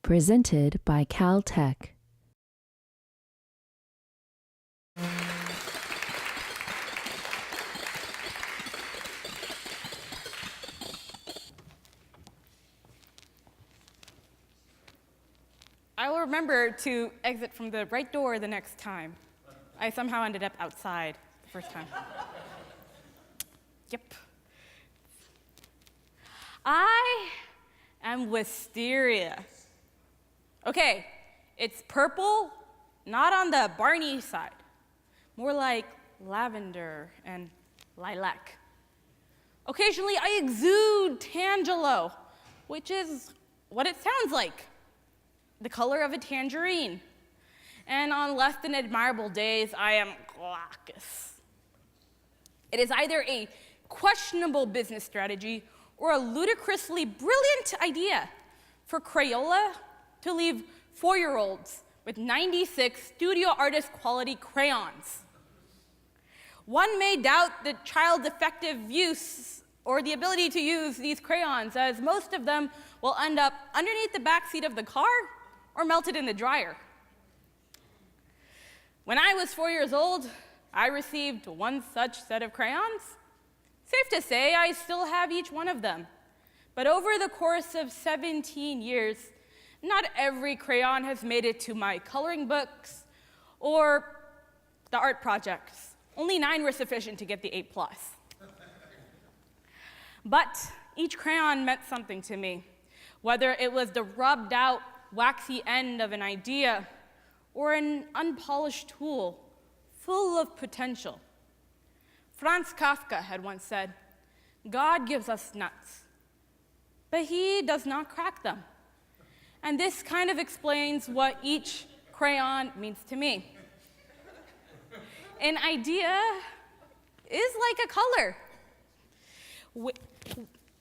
Presented by Caltech. I will remember to exit from the right door the next time. I somehow ended up outside the first time. Yep. I am wisteria. Okay, it's purple, not on the Barney side. More like lavender and lilac. Occasionally, I exude tangelo, which is what it sounds like. The color of a tangerine. And on less than admirable days, I am glaucous. It is either a questionable business strategy or a ludicrously brilliant idea for Crayola to leave 4-year-olds with 96 studio artist quality crayons. One may doubt the child's effective use or the ability to use these crayons, as most of them will end up underneath the back seat of the car or melted in the dryer. When I was 4 years old, I received one such set of crayons. Safe to say, I still have each one of them. But over the course of 17 years, not every crayon has made it to my coloring books or the art projects. Only 9 were sufficient to get the 8+. But each crayon meant something to me, whether it was the rubbed out, waxy end of an idea or an unpolished tool full of potential. Franz Kafka had once said, "God gives us nuts, but he does not crack them." And this kind of explains what each crayon means to me. An idea is like a color.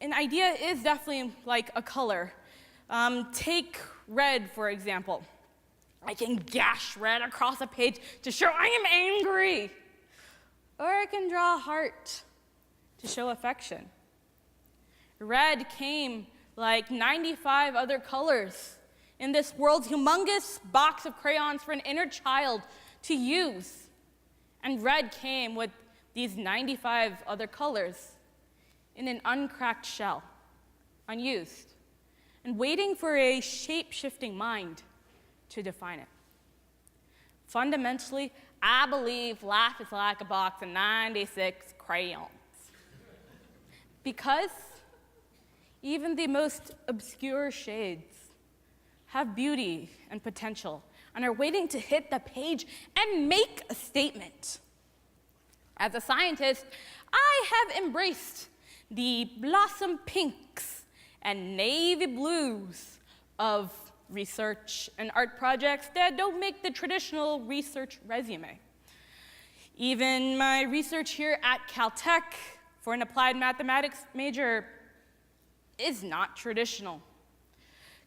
An idea is definitely like a color. Take red, for example. I can gash red across a page to show I am angry. Or I can draw a heart to show affection. Red came like 95 other colors in this world's humongous box of crayons for an inner child to use. And red came with these 95 other colors in an uncracked shell, unused, and waiting for a shape-shifting mind to define it. Fundamentally, I believe life is like a box of 96 crayons. Because even the most obscure shades have beauty and potential and are waiting to hit the page and make a statement. As a scientist, I have embraced the blossom pinks and navy blues of research and art projects that don't make the traditional research resume. Even my research here at Caltech for an applied mathematics major is not traditional.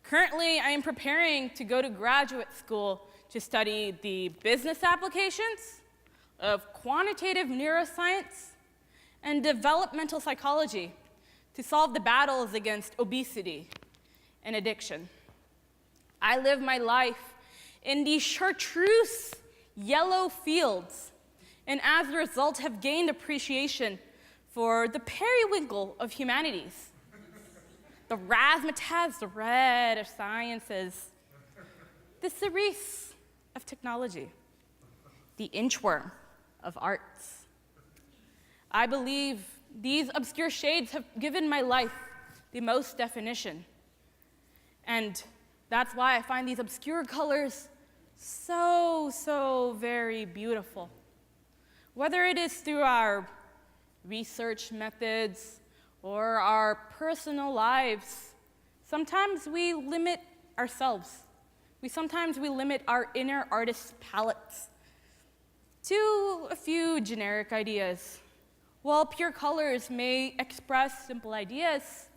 Currently, I am preparing to go to graduate school to study the business applications of quantitative neuroscience and developmental psychology to solve the battles against obesity and addiction. I live my life in the chartreuse yellow fields, and as a result have gained appreciation for the periwinkle of humanities, the razzmatazz, the red of sciences, the cerise of technology, the inchworm of arts. I believe these obscure shades have given my life the most definition, and that's why I find these obscure colors so very beautiful. Whether it is through our research methods or our personal lives, sometimes we limit ourselves. Sometimes we limit our inner artist's palettes to a few generic ideas. While pure colors may express simple ideas,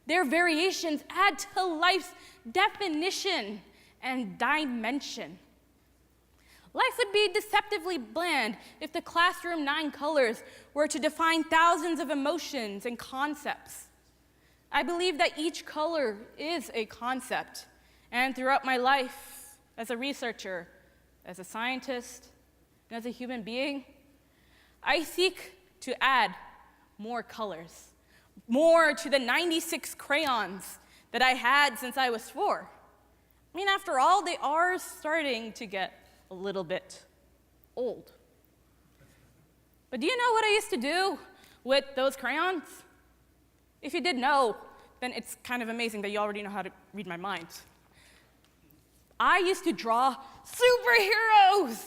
their variations add to life's definition and dimension. Life would be deceptively bland if the classroom 9 colors were to define thousands of emotions and concepts. I believe that each color is a concept, And throughout my life as a researcher, as a scientist, and as a human being, I seek to add more colors, more to the 96 crayons that I had since I was 4. I mean, after all, they are starting to get a little bit old. But do you know what I used to do with those crayons? If you did know, then it's kind of amazing that you already know how to read my mind. I used to draw superheroes,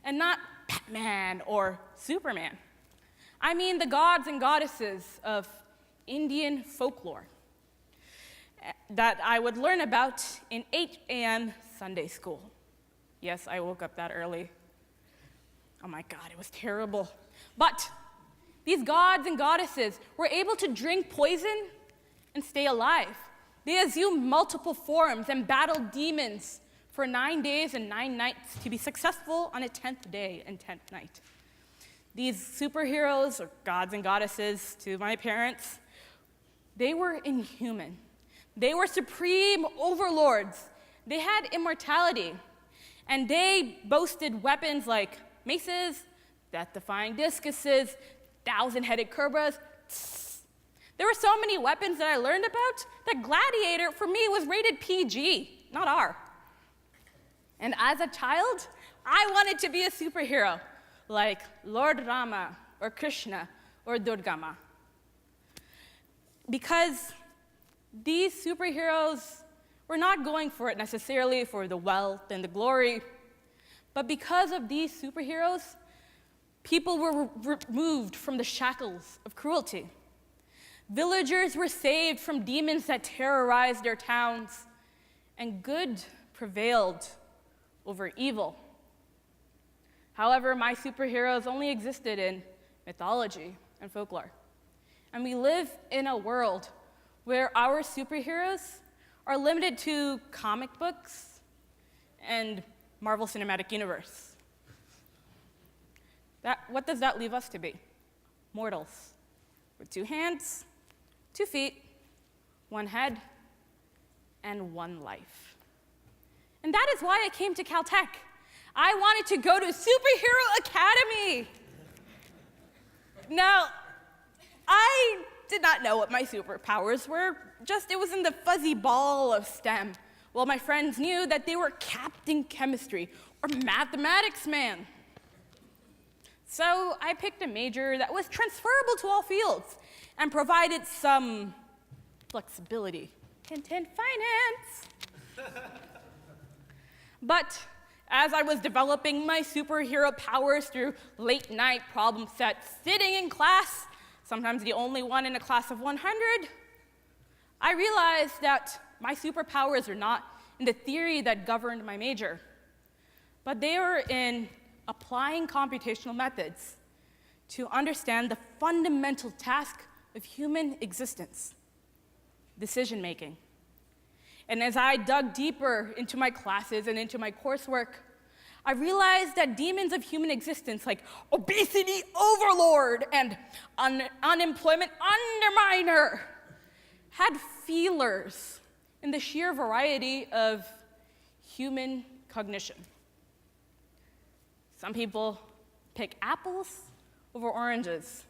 and not Batman or Superman. I mean the gods and goddesses of Indian folklore that I would learn about in 8 a.m. Sunday school. Yes, I woke up that early. Oh my God, it was terrible. But these gods and goddesses were able to drink poison and stay alive. They assumed multiple forms and battled demons for 9 days and 9 nights to be successful on a 10th day and 10th night. These superheroes, or gods and goddesses to my parents, they were inhuman. They were supreme overlords. They had immortality. And they boasted weapons like maces, death-defying discuses, 1,000-headed cobras. There were so many weapons that I learned about that Gladiator, for me, was rated PG, not R. And as a child, I wanted to be a superhero, like Lord Rama, or Krishna, or Durga Ma. Because these superheroes were not going for it necessarily for the wealth and the glory, but because of these superheroes, people were removed from the shackles of cruelty. Villagers were saved from demons that terrorized their towns, and good prevailed over evil. However, my superheroes only existed in mythology and folklore. And we live in a world where our superheroes are limited to comic books and Marvel Cinematic Universe. What does that leave us to be? Mortals with 2 hands, 2 feet, 1 head, and 1 life. And that is why I came to Caltech. I wanted to go to Superhero Academy. Now, I did not know what my superpowers were, just it was in the fuzzy ball of STEM. Well, my friends knew that they were Captain Chemistry or Mathematics Man. So I picked a major that was transferable to all fields and provided some flexibility. Hint, hint, finance. But as I was developing my superhero powers through late-night problem sets, sitting in class, sometimes the only one in a class of 100, I realized that my superpowers are not in the theory that governed my major, but they were in applying computational methods to understand the fundamental task of human existence, decision-making. And as I dug deeper into my classes and into my coursework, I realized that demons of human existence like obesity overlord and unemployment underminer had feelers in the sheer variety of human cognition. Some people pick apples over oranges.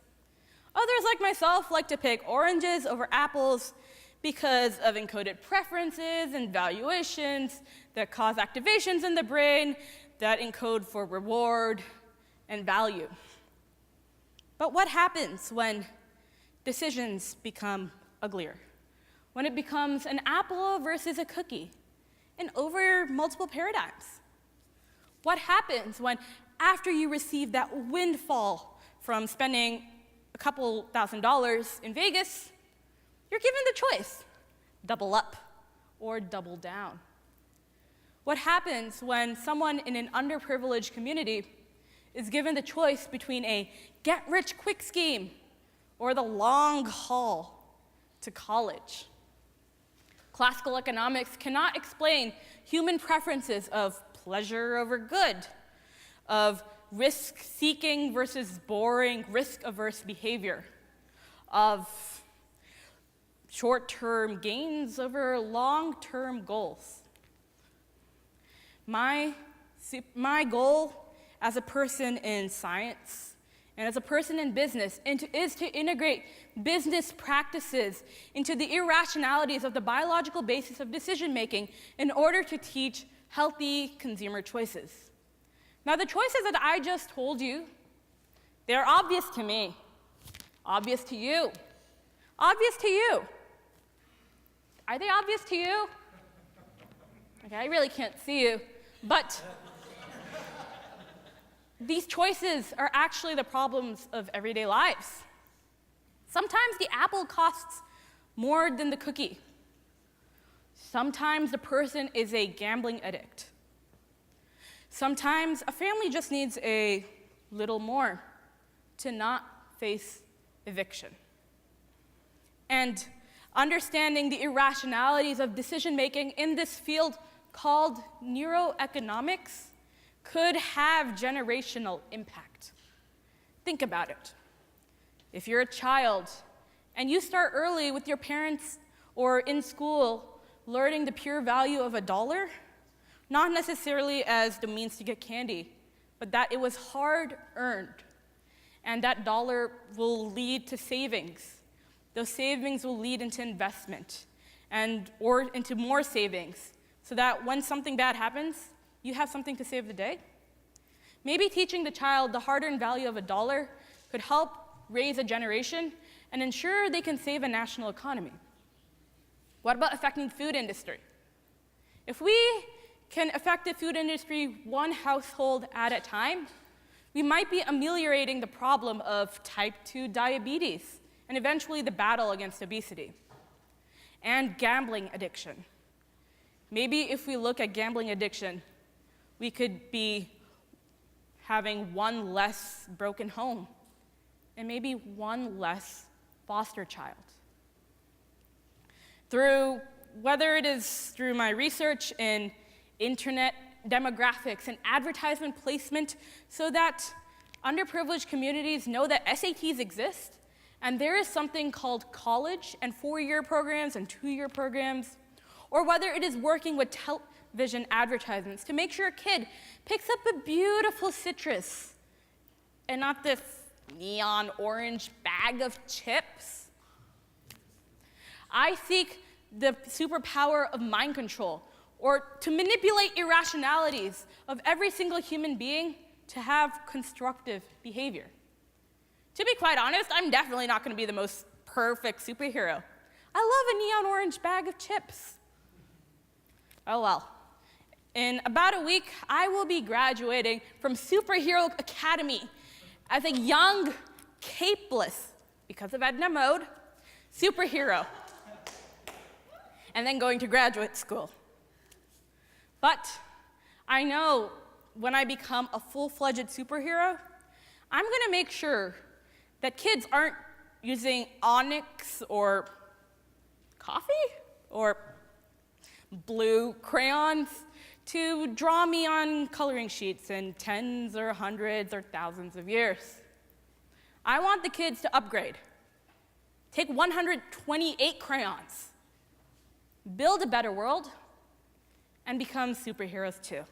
Others, like myself, like to pick oranges over apples because of encoded preferences and valuations that cause activations in the brain that encode for reward and value. But what happens when decisions become uglier? When it becomes an apple versus a cookie, and over multiple paradigms? What happens when, after you receive that windfall from spending a couple $1,000s in Vegas, you're given the choice, double up or double down? What happens when someone in an underprivileged community is given the choice between a get-rich-quick scheme or the long haul to college? Classical economics cannot explain human preferences of pleasure over good, of risk-seeking versus boring, risk-averse behavior, of short-term gains over long-term goals. My goal as a person in science and as a person in business is to integrate business practices into the irrationalities of the biological basis of decision making in order to teach healthy consumer choices. Now, the choices that I just told you, they're obvious to me, obvious to you, obvious to you. Are they obvious to you? Okay, I really can't see you, but these choices are actually the problems of everyday lives. Sometimes the apple costs more than the cookie. Sometimes the person is a gambling addict. Sometimes a family just needs a little more to not face eviction. And understanding the irrationalities of decision-making in this field called neuroeconomics could have generational impact. Think about it. If you're a child and you start early with your parents or in school learning the pure value of $1, not necessarily as the means to get candy, but that it was hard-earned, and that dollar will lead to savings. Those savings will lead into investment or into more savings, so that when something bad happens, you have something to save the day. Maybe teaching the child the hard-earned value of $1 could help raise a generation and ensure they can save a national economy. What about affecting the food industry? If we can affect the food industry one household at a time, we might be ameliorating the problem of type 2 diabetes and eventually the battle against obesity. And gambling addiction. Maybe if we look at gambling addiction, we could be having one less broken home and maybe one less foster child. Whether it is through my research in internet demographics and advertisement placement so that underprivileged communities know that SATs exist, and there is something called college and 4-year programs and 2-year programs, or whether it is working with television advertisements to make sure a kid picks up a beautiful citrus and not this neon orange bag of chips. I seek the superpower of mind control, or to manipulate irrationalities of every single human being to have constructive behavior. To be quite honest, I'm definitely not going to be the most perfect superhero. I love a neon orange bag of chips. Oh well. In about a week, I will be graduating from Superhero Academy as a young, capeless, because of Edna Mode, superhero, and then going to graduate school. But I know when I become a full-fledged superhero, I'm going to make sure that kids aren't using onyx or coffee or blue crayons to draw me on coloring sheets in tens or hundreds or thousands of years. I want the kids to upgrade. Take 128 crayons, build a better world, and become superheroes too.